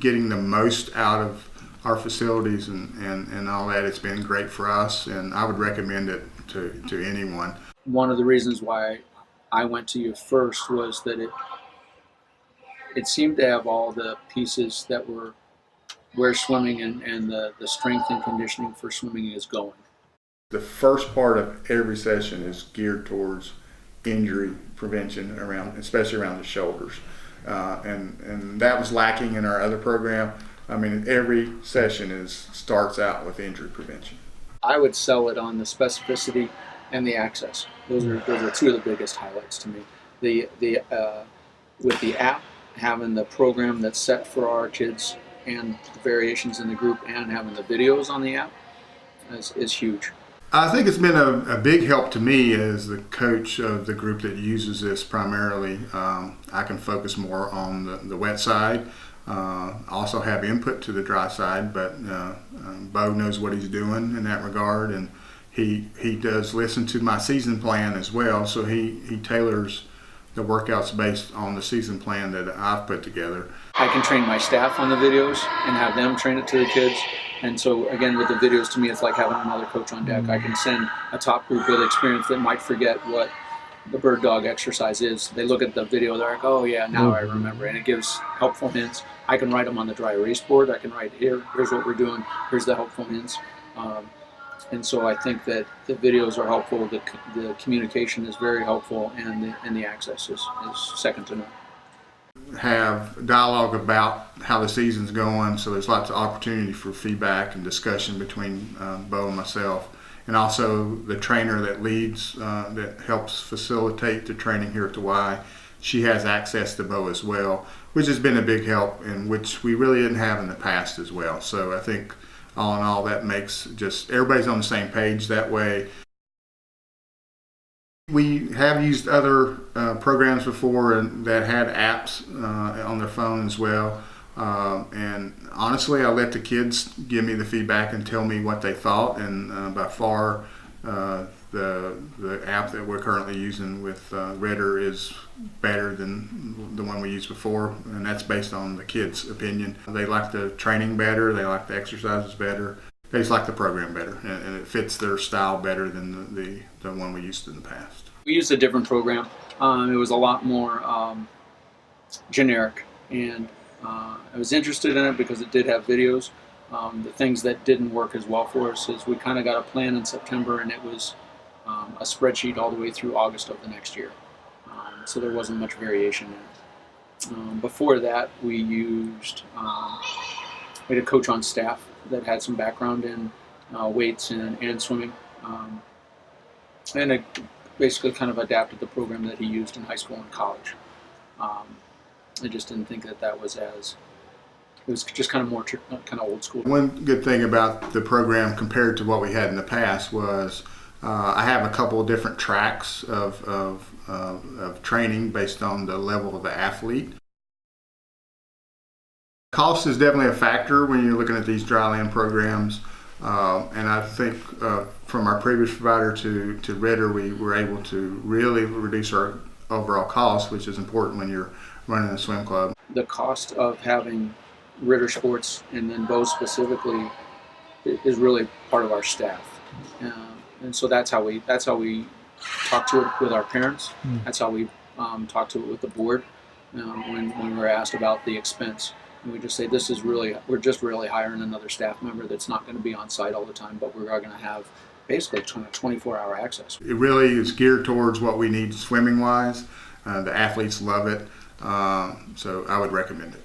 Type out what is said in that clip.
getting the most out of our facilities and all that. It's been great for us, and I would recommend it to anyone. One of the reasons why I went to you first was that it seemed to have all the pieces that were where swimming and the strength and conditioning for swimming is going. The first part of every session is geared towards injury prevention, especially around the shoulders. And that was lacking in our other program. I mean, every session starts out with injury prevention. I would sell it on the specificity and the access. Those are two of the biggest highlights to me. With the app, having the program that's set for our kids and the variations in the group, and having the videos on the app is huge. I think it's been a big help to me as the coach of the group that uses this primarily. I can focus more on the wet side. Also have input to the dry side, but Bo knows what he's doing in that regard, and he does listen to my season plan as well, so he tailors the workouts based on the season plan that I've put together. I can train my staff on the videos and have them train it to the kids. And so again, with the videos, to me, it's like having another coach on deck. I can send a top group with experience that might forget what the bird dog exercise is. They look at the video, they're like, oh yeah, now I remember. And it gives helpful hints. I can write them on the dry erase board. I can write here's what we're doing, here's the helpful hints. And so I think that the videos are helpful, the communication is very helpful, and the access is second to none. Have dialogue about how the season's going, so there's lots of opportunity for feedback and discussion between Bo and myself, and also the trainer that leads, that helps facilitate the training here at the Y. She has access to Bo as well, which has been a big help, and which we really didn't have in the past as well. So I think all in all, that makes just everybody's on the same page that way. We have used other programs before that had apps on their phone as well. And honestly, I let the kids give me the feedback and tell me what they thought. And by far, the app that we're currently using with Redder is better than the one we used before. And that's based on the kids' opinion. They like the training better. They like the exercises better. They just like the program better, and it fits their style better than the one we used in the past. We used a different program. It was a lot more generic, and I was interested in it because it did have videos. The things that didn't work as well for us is we kind of got a plan in September, and it was a spreadsheet all the way through August of the next year. So there wasn't much variation in it. Before that, we had a coach on staff that had some background in weights and swimming, and it basically kind of adapted the program that he used in high school and college. I just didn't think that was it was just kind of more kind of old school. One good thing about the program compared to what we had in the past was I have a couple of different tracks of training based on the level of the athlete. Cost is definitely a factor when you're looking at these Dryland programs, and I think from our previous provider to Redder, we were able to really reduce our overall cost, which is important when you're running a swim club. The cost of having Ritter Sports and then Bo specifically is really part of our staff, and so that's how we talk to it with our parents. That's how we talk to it with the board when we're asked about the expense. And we just say we're just really hiring another staff member that's not going to be on site all the time, but we are going to have basically 24-hour access. It really is geared towards what we need swimming wise. The athletes love it, so I would recommend it.